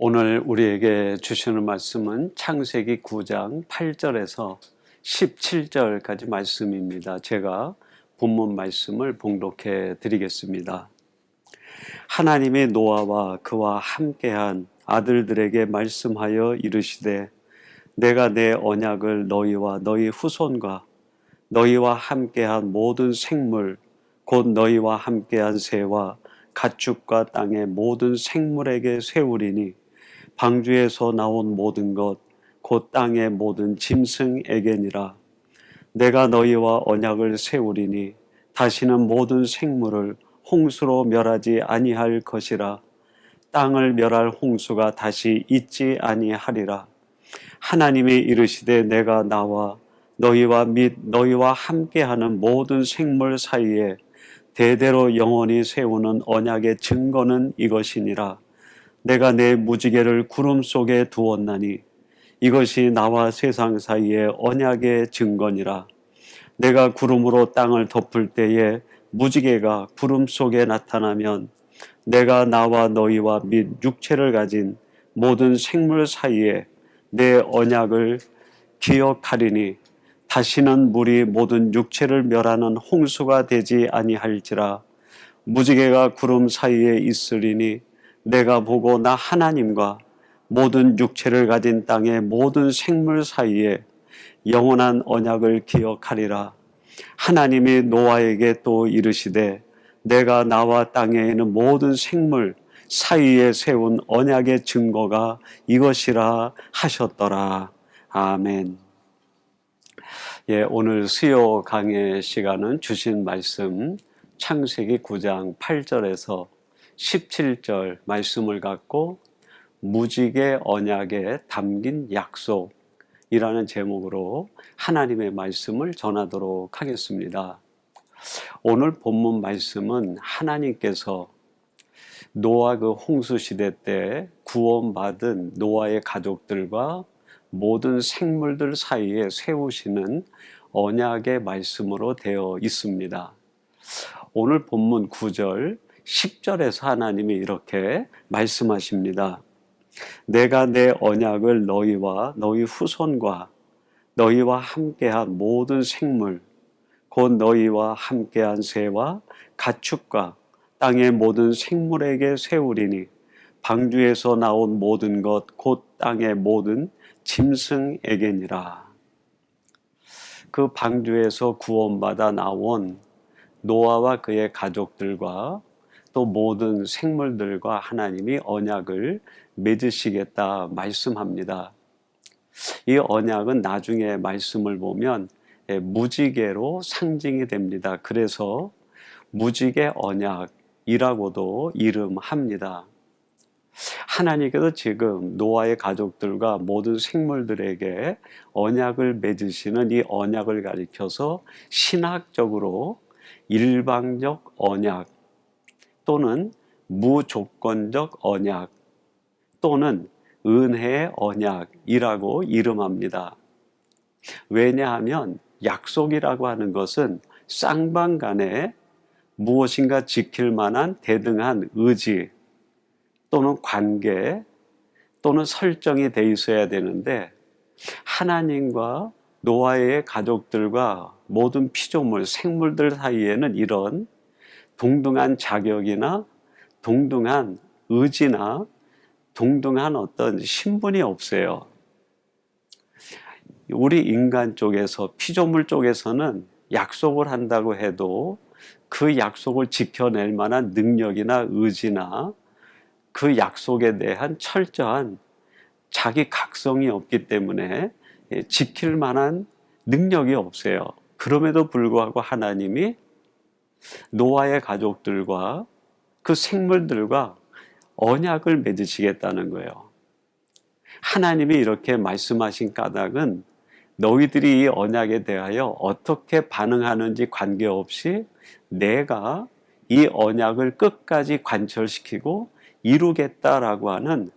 오늘 우리에게 주시는 말씀은 창세기 9장 8절에서 17절까지 말씀입니다. 제가 본문 말씀을 봉독해 드리겠습니다. 하나님이 노아와 그와 함께한 아들들에게 말씀하여 이르시되 내가 내 언약을 너희와 너희 후손과 너희와 함께한 모든 생물 곧 너희와 함께한 새와 가축과 땅의 모든 생물에게 세우리니 방주에서 나온 모든 것 곧 땅의 모든 짐승에게니라. 내가 너희와 언약을 세우리니 다시는 모든 생물을 홍수로 멸하지 아니할 것이라. 땅을 멸할 홍수가 다시 있지 아니하리라. 하나님이 이르시되 내가 나와 너희와 및 너희와 함께하는 모든 생물 사이에 대대로 영원히 세우는 언약의 증거는 이것이니라. 내가 내 무지개를 구름 속에 두었나니 이것이 나와 세상 사이의 언약의 증거니라. 내가 구름으로 땅을 덮을 때에 무지개가 구름 속에 나타나면 내가 나와 너희와 및 육체를 가진 모든 생물 사이에 내 언약을 기억하리니 다시는 물이 모든 육체를 멸하는 홍수가 되지 아니할지라. 무지개가 구름 사이에 있으리니 내가 보고 나 하나님과 모든 육체를 가진 땅의 모든 생물 사이에 영원한 언약을 기억하리라. 하나님이 노아에게 또 이르시되 내가 나와 땅에 있는 모든 생물 사이에 세운 언약의 증거가 이것이라 하셨더라. 아멘. 오늘 수요 강의 시간은 주신 말씀 창세기 9장 8절에서 17절 말씀을 갖고 무지개 언약에 담긴 약속이라는 제목으로 하나님의 말씀을 전하도록 하겠습니다. 오늘 본문 말씀은 하나님께서 노아 그 홍수 시대 때 구원받은 노아의 가족들과 모든 생물들 사이에 세우시는 언약의 말씀으로 되어 있습니다. 오늘 본문 9절 10절에서 하나님이 이렇게 말씀하십니다. 내가 내 언약을 너희와 너희 후손과 너희와 함께한 모든 생물 곧 너희와 함께한 새와 가축과 땅의 모든 생물에게 세우리니 방주에서 나온 모든 것 곧 땅의 모든 짐승에게니라. 그 방주에서 구원받아 나온 노아와 그의 가족들과 또 모든 생물들과 하나님이 언약을 맺으시겠다 말씀합니다. 이 언약은 나중에 말씀을 보면 무지개로 상징이 됩니다. 그래서 무지개 언약이라고도 이름합니다. 하나님께서 지금 노아의 가족들과 모든 생물들에게 언약을 맺으시는 이 언약을 가리켜서 신학적으로 일방적 언약 또는 무조건적 언약 또는 은혜의 언약이라고 이름합니다. 왜냐하면 약속이라고 하는 것은 쌍방간에 무엇인가 지킬 만한 대등한 의지 또는 관계 또는 설정이 돼 있어야 되는데 하나님과 노아의 가족들과 모든 피조물, 생물들 사이에는 이런 동등한 자격이나 동등한 의지나 동등한 어떤 신분이 없어요. 우리 인간 쪽에서, 피조물 쪽에서는 약속을 한다고 해도 그 약속을 지켜낼 만한 능력이나 의지나 그 약속에 대한 철저한 자기 각성이 없기 때문에 지킬 만한 능력이 없어요. 그럼에도 불구하고 하나님이 노아의 가족들과 그 생물들과 언약을 맺으시겠다는 거예요. 하나님이 이렇게 말씀하신 까닭은 너희들이 이 언약에 대하여 어떻게 반응하는지 관계없이 내가 이 언약을 끝까지 관철시키고 이루겠다라고 하는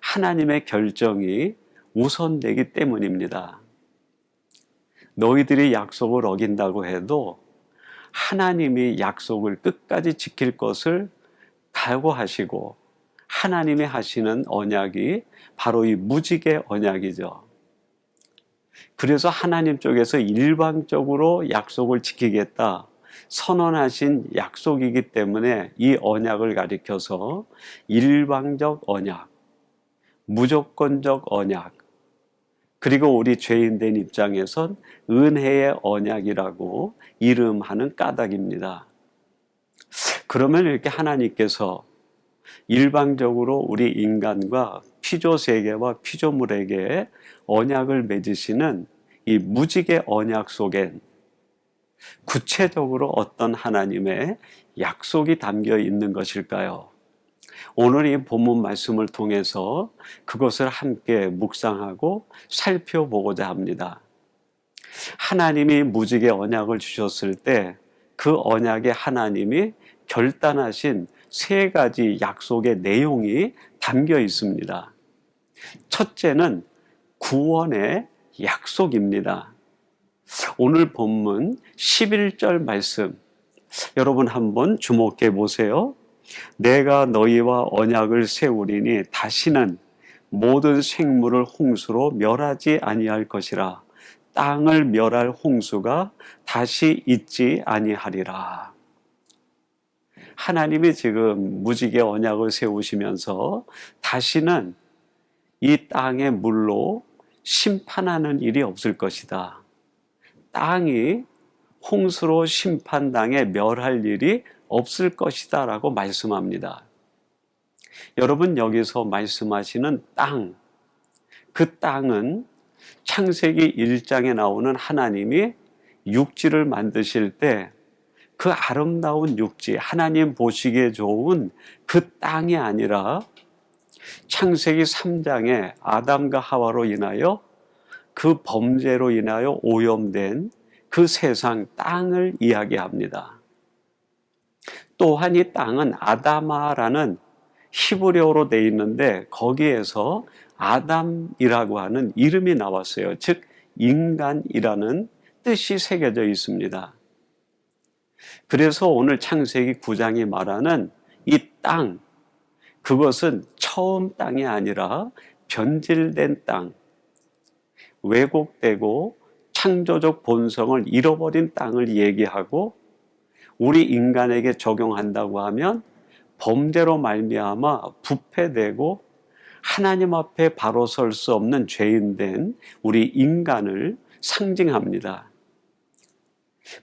하나님의 결정이 우선되기 때문입니다. 너희들이 약속을 어긴다고 해도 하나님이 약속을 끝까지 지킬 것을 각오하시고 하나님이 하시는 언약이 바로 이 무지개 언약이죠. 그래서 하나님 쪽에서 일방적으로 약속을 지키겠다 선언하신 약속이기 때문에 이 언약을 가리켜서 일방적 언약, 무조건적 언약, 그리고 우리 죄인된 입장에선 은혜의 언약이라고 이름하는 까닭입니다. 그러면 이렇게 하나님께서 일방적으로 우리 인간과 피조세계와 피조물에게 언약을 맺으시는 이 무지개 언약 속엔 구체적으로 어떤 하나님의 약속이 담겨 있는 것일까요? 오늘 이 본문 말씀을 통해서 그것을 함께 묵상하고 살펴보고자 합니다. 하나님이 무지개 언약을 주셨을 때 그 언약에 하나님이 결단하신 세 가지 약속의 내용이 담겨 있습니다. 첫째는 구원의 약속입니다. 오늘 본문 11절 말씀 여러분 한번 주목해 보세요. 내가 너희와 언약을 세우리니 다시는 모든 생물을 홍수로 멸하지 아니할 것이라. 땅을 멸할 홍수가 다시 있지 아니하리라. 하나님이 지금 무지개 언약을 세우시면서 다시는 이 땅의 물로 심판하는 일이 없을 것이다. 땅이 홍수로 심판당해 멸할 일이 없을 것이다 라고 말씀합니다. 여러분 여기서 말씀하시는 땅, 그 땅은 창세기 1장에 나오는 하나님이 육지를 만드실 때 그 아름다운 육지, 하나님 보시기에 좋은 그 땅이 아니라 창세기 3장에 아담과 하와로 인하여 그 범죄로 인하여 오염된 그 세상 땅을 이야기합니다. 또한 이 땅은 아다마라는 히브리어로 되어 있는데 거기에서 아담이라고 하는 이름이 나왔어요. 즉 인간이라는 뜻이 새겨져 있습니다. 그래서 오늘 창세기 9장이 말하는 이 땅, 그것은 처음 땅이 아니라 변질된 땅, 왜곡되고 창조적 본성을 잃어버린 땅을 얘기하고 우리 인간에게 적용한다고 하면 범죄로 말미암아 부패되고 하나님 앞에 바로 설 수 없는 죄인된 우리 인간을 상징합니다.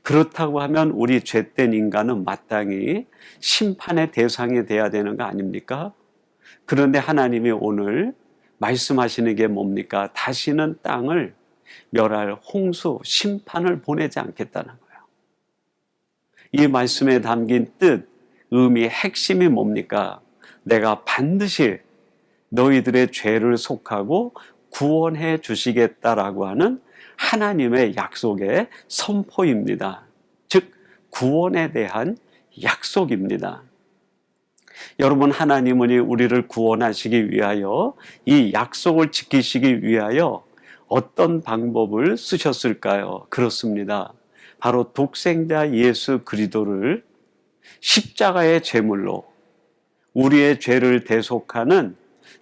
그렇다고 하면 우리 죄된 인간은 마땅히 심판의 대상이 돼야 되는 거 아닙니까? 그런데 하나님이 오늘 말씀하시는 게 뭡니까? 다시는 땅을 멸할 홍수, 심판을 보내지 않겠다는 거예요. 이 말씀에 담긴 뜻, 의미, 핵심이 뭡니까? 내가 반드시 너희들의 죄를 속하고 구원해 주시겠다라고 하는 하나님의 약속의 선포입니다. 즉 구원에 대한 약속입니다. 여러분 하나님은 우리를 구원하시기 위하여 이 약속을 지키시기 위하여 어떤 방법을 쓰셨을까요? 그렇습니다. 바로 독생자 예수 그리스도를 십자가의 제물로 우리의 죄를 대속하는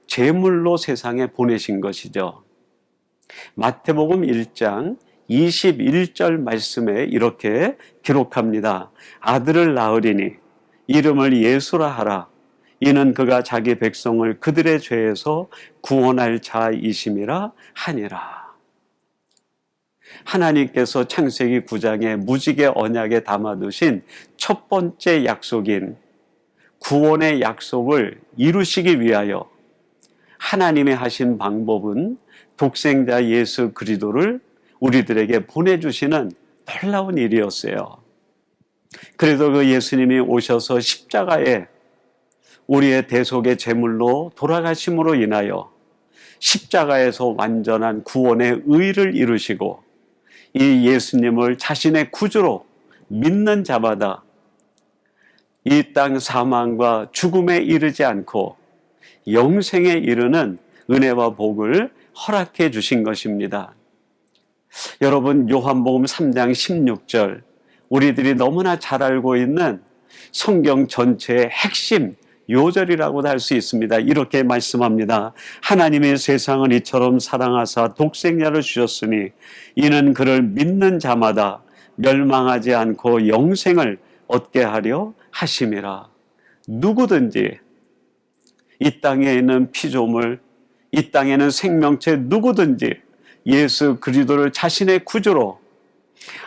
제물로 세상에 보내신 것이죠. 마태복음 1장 21절 말씀에 이렇게 기록합니다. 아들을 낳으리니 이름을 예수라 하라. 이는 그가 자기 백성을 그들의 죄에서 구원할 자이심이라 하니라. 하나님께서 창세기 9장의 무지개 언약에 담아두신 첫 번째 약속인 구원의 약속을 이루시기 위하여 하나님이 하신 방법은 독생자 예수 그리스도를 우리들에게 보내주시는 놀라운 일이었어요. 그래서 그 예수님이 오셔서 십자가에 우리의 대속의 제물로 돌아가심으로 인하여 십자가에서 완전한 구원의 의를 이루시고 이 예수님을 자신의 구주로 믿는 자마다 이 땅 사망과 죽음에 이르지 않고 영생에 이르는 은혜와 복을 허락해 주신 것입니다. 여러분 요한복음 3장 16절 우리들이 너무나 잘 알고 있는 성경 전체의 핵심 요절이라고도 할 수 있습니다. 이렇게 말씀합니다. 하나님이 세상을 이처럼 사랑하사 독생자를 주셨으니 이는 그를 믿는 자마다 멸망하지 않고 영생을 얻게 하려 하심이라. 누구든지 이 땅에 있는 피조물, 이 땅에는 생명체 누구든지 예수 그리스도를 자신의 구주로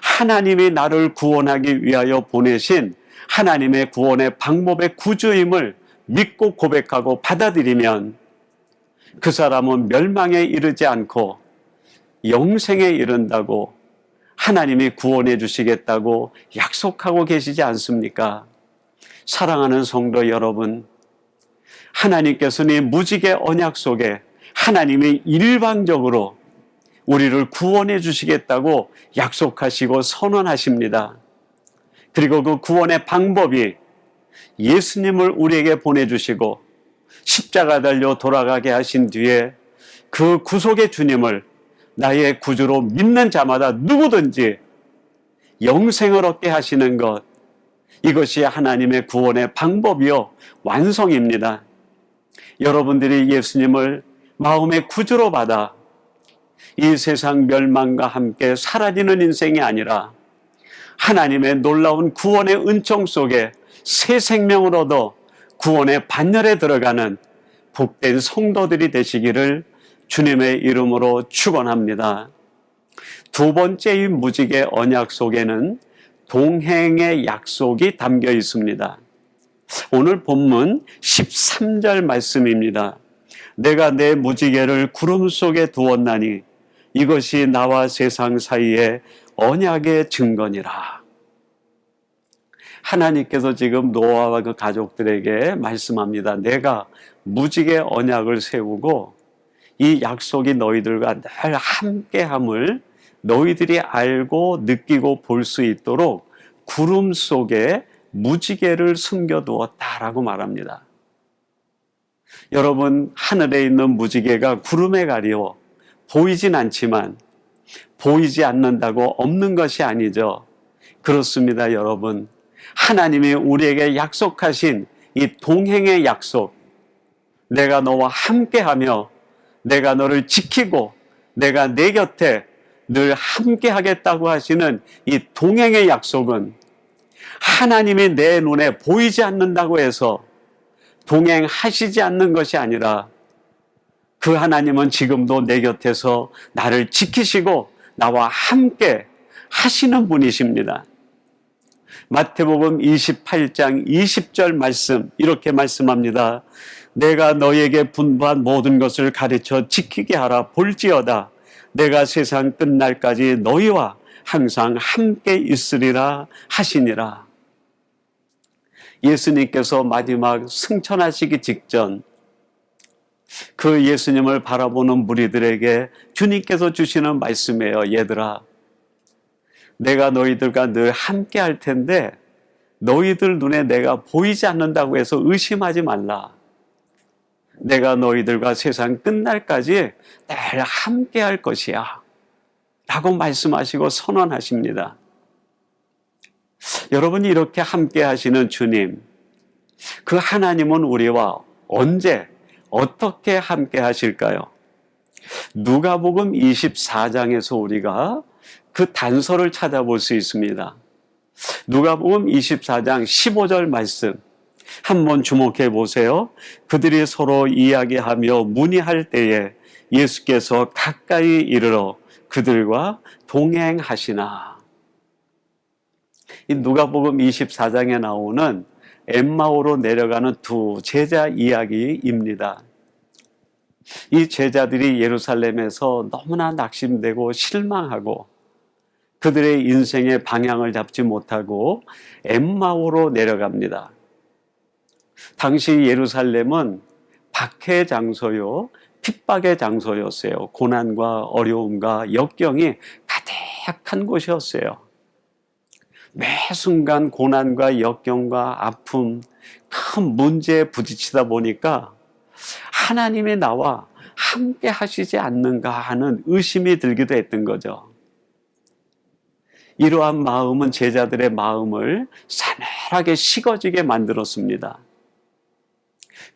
하나님이 나를 구원하기 위하여 보내신 하나님의 구원의 방법의 구주임을 믿고 고백하고 받아들이면 그 사람은 멸망에 이르지 않고 영생에 이른다고 하나님이 구원해 주시겠다고 약속하고 계시지 않습니까? 사랑하는 성도 여러분, 하나님께서는 무지개 언약 속에 하나님이 일방적으로 우리를 구원해 주시겠다고 약속하시고 선언하십니다. 그리고 그 구원의 방법이 예수님을 우리에게 보내주시고 십자가 달려 돌아가게 하신 뒤에 그 구속의 주님을 나의 구주로 믿는 자마다 누구든지 영생을 얻게 하시는 것, 이것이 하나님의 구원의 방법이요 완성입니다. 여러분들이 예수님을 마음의 구주로 받아 이 세상 멸망과 함께 사라지는 인생이 아니라 하나님의 놀라운 구원의 은총 속에 새 생명을 얻어 구원의 반열에 들어가는 복된 성도들이 되시기를 주님의 이름으로 축원합니다. 두 번째인 무지개 언약 속에는 동행의 약속이 담겨 있습니다. 오늘 본문 13절 말씀입니다. 내가 내 무지개를 구름 속에 두었나니 이것이 나와 세상 사이의 언약의 증거니라. 하나님께서 지금 노아와 그 가족들에게 말씀합니다. 내가 무지개 언약을 세우고 이 약속이 너희들과 늘 함께함을 너희들이 알고 느끼고 볼 수 있도록 구름 속에 무지개를 숨겨두었다라고 말합니다. 여러분, 하늘에 있는 무지개가 구름에 가리워 보이진 않지만 보이지 않는다고 없는 것이 아니죠. 그렇습니다, 여러분. 하나님이 우리에게 약속하신 이 동행의 약속, 내가 너와 함께하며 내가 너를 지키고 내가 내 곁에 늘 함께하겠다고 하시는 이 동행의 약속은 하나님이 내 눈에 보이지 않는다고 해서 동행하시지 않는 것이 아니라 그 하나님은 지금도 내 곁에서 나를 지키시고 나와 함께 하시는 분이십니다. 마태복음 28장 20절 말씀, 이렇게 말씀합니다. 내가 너에게 분부한 모든 것을 가르쳐 지키게 하라. 볼지어다 내가 세상 끝날까지 너희와 항상 함께 있으리라 하시니라. 예수님께서 마지막 승천하시기 직전 그 예수님을 바라보는 무리들에게 주님께서 주시는 말씀이에요. 얘들아, 내가 너희들과 늘 함께 할 텐데 너희들 눈에 내가 보이지 않는다고 해서 의심하지 말라. 내가 너희들과 세상 끝날까지 늘 함께 할 것이야 라고 말씀하시고 선언하십니다. 여러분이 이렇게 함께 하시는 주님, 그 하나님은 우리와 언제 어떻게 함께 하실까요? 누가복음 24장에서 우리가 그 단서를 찾아볼 수 있습니다. 누가복음 24장 15절 말씀 한번 주목해 보세요. 그들이 서로 이야기하며 문의할 때에 예수께서 가까이 이르러 그들과 동행하시나. 이 누가복음 24장에 나오는 엠마오로 내려가는 두 제자 이야기입니다. 이 제자들이 예루살렘에서 너무나 낙심되고 실망하고 그들의 인생의 방향을 잡지 못하고 엠마오로 내려갑니다. 당시 예루살렘은 박해의 장소요, 핍박의 장소였어요. 고난과 어려움과 역경이 가득한 곳이었어요. 매 순간 고난과 역경과 아픔, 큰 문제에 부딪히다 보니까 하나님이 나와 함께 하시지 않는가 하는 의심이 들기도 했던 거죠. 이러한 마음은 제자들의 마음을 싸늘하게 식어지게 만들었습니다.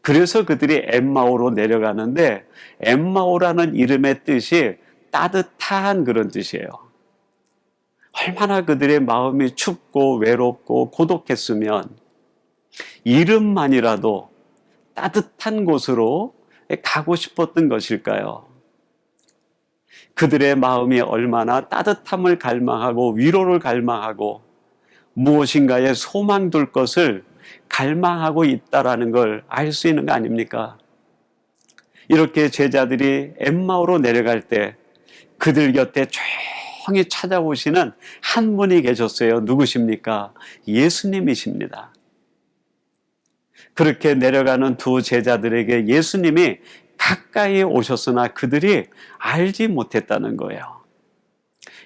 그래서 그들이 엠마오로 내려가는데 엠마오라는 이름의 뜻이 따뜻한 그런 뜻이에요. 얼마나 그들의 마음이 춥고 외롭고 고독했으면 이름만이라도 따뜻한 곳으로 가고 싶었던 것일까요? 그들의 마음이 얼마나 따뜻함을 갈망하고 위로를 갈망하고 무엇인가에 소망 둘 것을 갈망하고 있다라는 걸 알 수 있는 거 아닙니까? 이렇게 제자들이 엠마오로 내려갈 때 그들 곁에 조용히 찾아오시는 한 분이 계셨어요. 누구십니까? 예수님이십니다. 그렇게 내려가는 두 제자들에게 예수님이 가까이 오셨으나 그들이 알지 못했다는 거예요.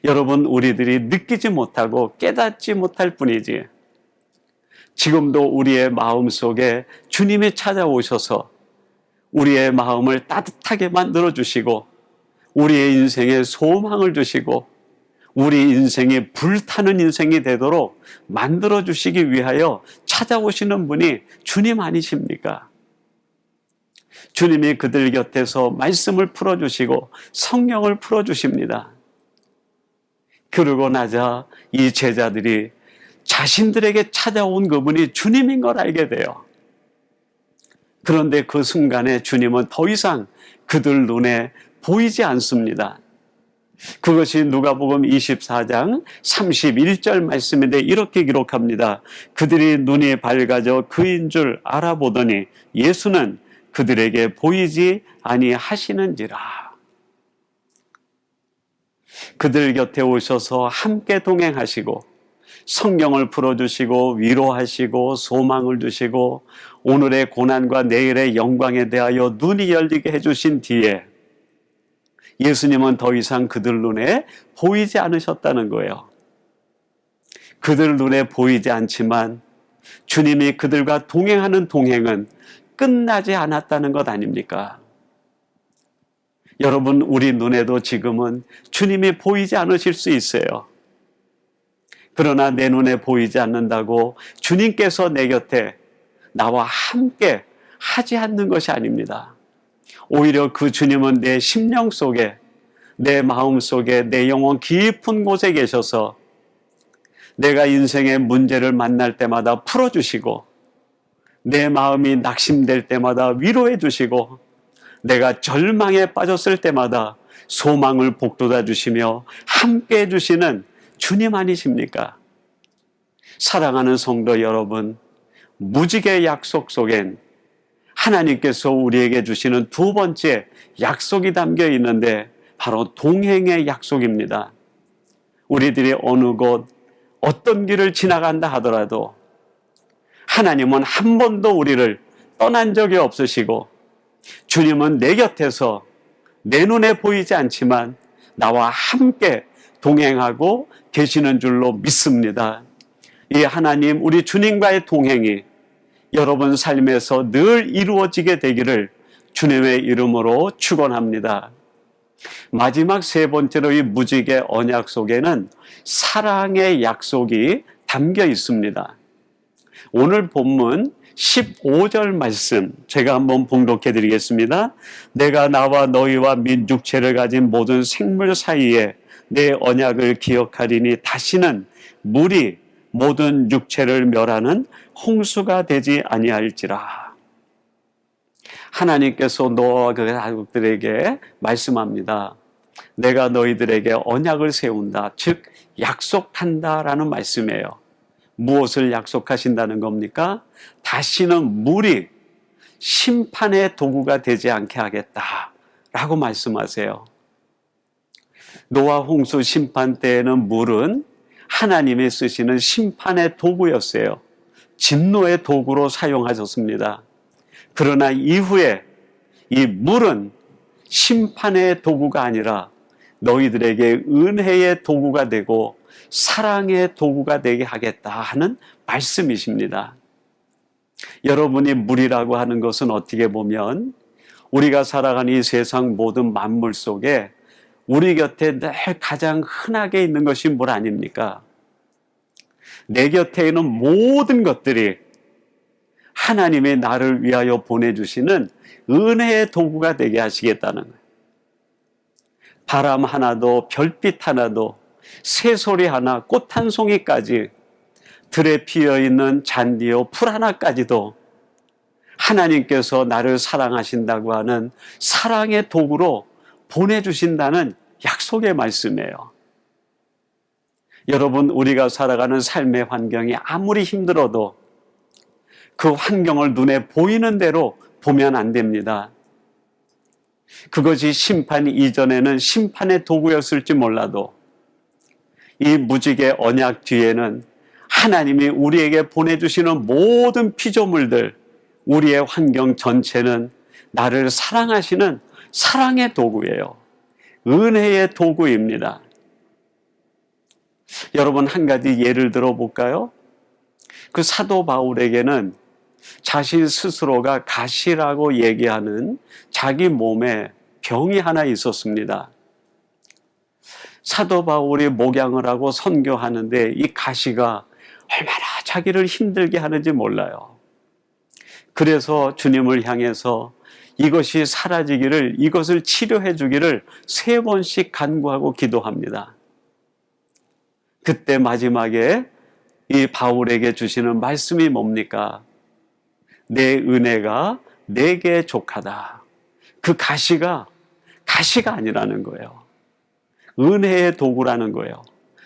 여러분, 우리들이 느끼지 못하고 깨닫지 못할 뿐이지 지금도 우리의 마음 속에 주님이 찾아오셔서 우리의 마음을 따뜻하게 만들어 주시고 우리의 인생에 소망을 주시고 우리 인생이 불타는 인생이 되도록 만들어 주시기 위하여 찾아오시는 분이 주님 아니십니까? 주님이 그들 곁에서 말씀을 풀어주시고 성령을 풀어주십니다. 그러고 나자 이 제자들이 자신들에게 찾아온 그분이 주님인 걸 알게 돼요. 그런데 그 순간에 주님은 더 이상 그들 눈에 보이지 않습니다. 그것이 누가복음 24장 31절 말씀인데 이렇게 기록합니다. 그들이 눈이 밝아져 그인 줄 알아보더니 예수는 그들에게 보이지 아니하시는지라. 그들 곁에 오셔서 함께 동행하시고 성경을 풀어주시고 위로하시고 소망을 주시고 오늘의 고난과 내일의 영광에 대하여 눈이 열리게 해주신 뒤에 예수님은 더 이상 그들 눈에 보이지 않으셨다는 거예요. 그들 눈에 보이지 않지만 주님이 그들과 동행하는 동행은 끝나지 않았다는 것 아닙니까? 여러분, 우리 눈에도 지금은 주님이 보이지 않으실 수 있어요. 그러나 내 눈에 보이지 않는다고 주님께서 내 곁에 나와 함께 하지 않는 것이 아닙니다. 오히려 그 주님은 내 심령 속에, 내 마음 속에, 내 영혼 깊은 곳에 계셔서 내가 인생의 문제를 만날 때마다 풀어주시고 내 마음이 낙심될 때마다 위로해 주시고 내가 절망에 빠졌을 때마다 소망을 북돋아 주시며 함께 해주시는 주님 아니십니까? 사랑하는 성도 여러분, 무지개 약속 속엔 하나님께서 우리에게 주시는 두 번째 약속이 담겨 있는데 바로 동행의 약속입니다. 우리들이 어느 곳 어떤 길을 지나간다 하더라도 하나님은 한 번도 우리를 떠난 적이 없으시고 주님은 내 곁에서 내 눈에 보이지 않지만 나와 함께 동행하고 계시는 줄로 믿습니다. 이 하나님, 우리 주님과의 동행이 여러분 삶에서 늘 이루어지게 되기를 주님의 이름으로 축원합니다. 마지막 세 번째로 이 무지개 언약 속에는 사랑의 약속이 담겨 있습니다. 오늘 본문 15절 말씀 제가 한번 봉독해 드리겠습니다. 내가 나와 너희와 및 육체를 가진 모든 생물 사이에 내 언약을 기억하리니 다시는 물이 모든 육체를 멸하는 홍수가 되지 아니할지라. 하나님께서 노아와 그 가족들에게 말씀합니다. 내가 너희들에게 언약을 세운다. 즉 약속한다라는 말씀이에요. 무엇을 약속하신다는 겁니까? 다시는 물이 심판의 도구가 되지 않게 하겠다라고 말씀하세요. 노아 홍수 심판 때에는 물은 하나님이 쓰시는 심판의 도구였어요. 진노의 도구로 사용하셨습니다. 그러나 이후에 이 물은 심판의 도구가 아니라 너희들에게 은혜의 도구가 되고 사랑의 도구가 되게 하겠다 하는 말씀이십니다. 여러분이 물이라고 하는 것은 어떻게 보면 우리가 살아가는 이 세상 모든 만물 속에 우리 곁에 늘 가장 흔하게 있는 것이 물 아닙니까? 내 곁에 있는 모든 것들이 하나님이 나를 위하여 보내주시는 은혜의 도구가 되게 하시겠다는 거예요. 바람 하나도, 별빛 하나도, 새소리 하나, 꽃 한 송이까지, 들에 피어있는 잔디요 풀 하나까지도 하나님께서 나를 사랑하신다고 하는 사랑의 도구로 보내주신다는 약속의 말씀이에요. 여러분, 우리가 살아가는 삶의 환경이 아무리 힘들어도 그 환경을 눈에 보이는 대로 보면 안 됩니다. 그것이 심판 이전에는 심판의 도구였을지 몰라도 이 무지개 언약 뒤에는 하나님이 우리에게 보내주시는 모든 피조물들, 우리의 환경 전체는 나를 사랑하시는 사랑의 도구예요. 은혜의 도구입니다. 여러분, 한 가지 예를 들어 볼까요? 그 사도 바울에게는 자신 스스로가 가시라고 얘기하는 자기 몸에 병이 하나 있었습니다. 사도 바울이 목양을 하고 선교하는데 이 가시가 얼마나 자기를 힘들게 하는지 몰라요. 그래서 주님을 향해서 이것이 사라지기를, 이것을 치료해 주기를 3번씩 간구하고 기도합니다. 그때 마지막에 이 바울에게 주시는 말씀이 뭡니까? 내 은혜가 내게 족하다. 그 가시가 아니라는 거예요. 은혜의 도구라는 거예요.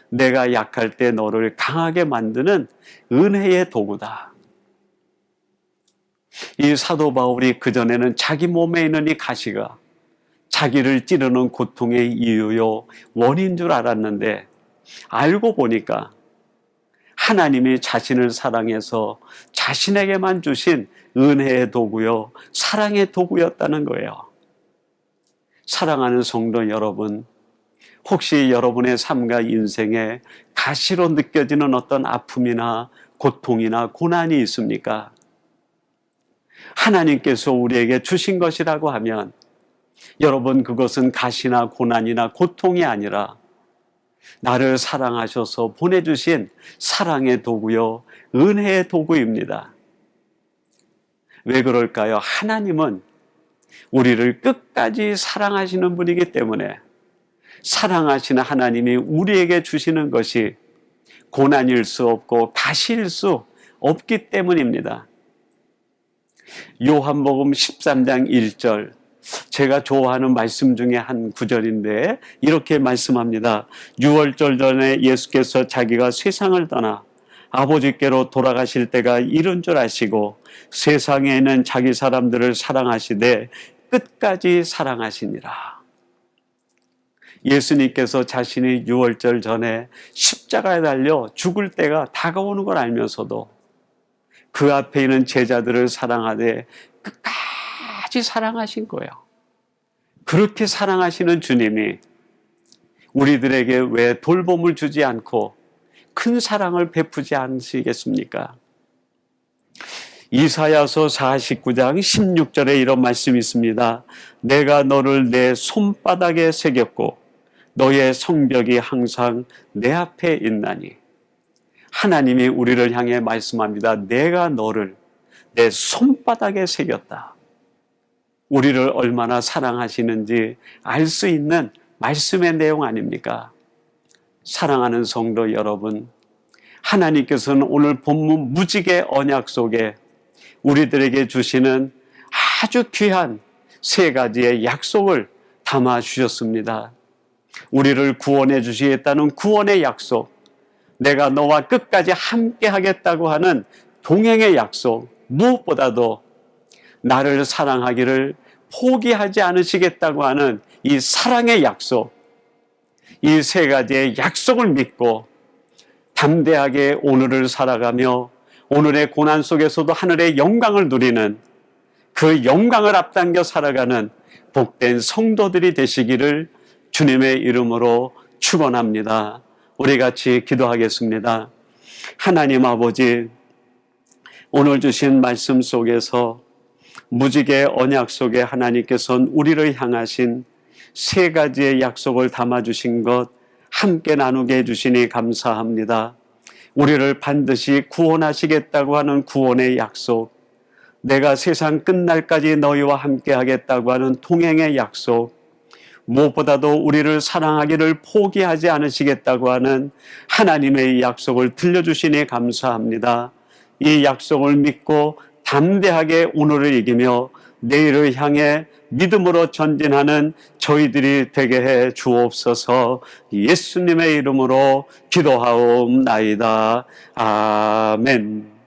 내가 약할 때 너를 강하게 만드는 은혜의 도구다. 이 사도 바울이 그전에는 자기 몸에 있는 이 가시가 자기를 찌르는 고통의 이유요, 원인 줄 알았는데 알고 보니까 하나님이 자신을 사랑해서 자신에게만 주신 은혜의 도구요, 사랑의 도구였다는 거예요. 사랑하는 성도 여러분, 혹시 여러분의 삶과 인생에 가시로 느껴지는 어떤 아픔이나 고통이나 고난이 있습니까? 하나님께서 우리에게 주신 것이라고 하면 여러분, 그것은 가시나 고난이나 고통이 아니라 나를 사랑하셔서 보내주신 사랑의 도구요, 은혜의 도구입니다. 왜 그럴까요? 하나님은 우리를 끝까지 사랑하시는 분이기 때문에 사랑하시는 하나님이 우리에게 주시는 것이 고난일 수 없고 가시일 수 없기 때문입니다. 요한복음 13장 1절, 제가 좋아하는 말씀 중에 한 구절인데 이렇게 말씀합니다. 6월절 전에 예수께서 자기가 세상을 떠나 아버지께로 돌아가실 때가 이른 줄 아시고 세상에 있는 자기 사람들을 사랑하시되 끝까지 사랑하시니라. 예수님께서 자신이 6월절 전에 십자가에 달려 죽을 때가 다가오는 걸 알면서도 그 앞에 있는 제자들을 사랑하되 끝까지 사랑하신 거예요. 그렇게 사랑하시는 주님이 우리들에게 왜 돌봄을 주지 않고 큰 사랑을 베푸지 않으시겠습니까? 이사야서 49장 16절에 이런 말씀이 있습니다. 내가 너를 내 손바닥에 새겼고 너의 성벽이 항상 내 앞에 있나니. 하나님이 우리를 향해 말씀합니다. 내가 너를 내 손바닥에 새겼다. 우리를 얼마나 사랑하시는지 알 수 있는 말씀의 내용 아닙니까? 사랑하는 성도 여러분, 하나님께서는 오늘 본문 무지개 언약 속에 우리들에게 주시는 아주 귀한 3가지의 약속을 담아 주셨습니다. 우리를 구원해 주시겠다는 구원의 약속, 내가 너와 끝까지 함께 하겠다고 하는 동행의 약속, 무엇보다도 나를 사랑하기를 포기하지 않으시겠다고 하는 이 사랑의 약속, 이 3가지의 약속을 믿고 담대하게 오늘을 살아가며 오늘의 고난 속에서도 하늘의 영광을 누리는, 그 영광을 앞당겨 살아가는 복된 성도들이 되시기를 주님의 이름으로 축원합니다. 우리 같이 기도하겠습니다. 하나님 아버지, 오늘 주신 말씀 속에서 무지개 언약 속에 하나님께서는 우리를 향하신 3가지의 약속을 담아주신 것 함께 나누게 해주시니 감사합니다. 우리를 반드시 구원하시겠다고 하는 구원의 약속, 내가 세상 끝날까지 너희와 함께 하겠다고 하는 동행의 약속, 무엇보다도 우리를 사랑하기를 포기하지 않으시겠다고 하는 하나님의 약속을 들려주시니 감사합니다. 이 약속을 믿고 담대하게 오늘을 이기며 내일을 향해 믿음으로 전진하는 저희들이 되게 해 주옵소서. 예수님의 이름으로 기도하옵나이다. 아멘.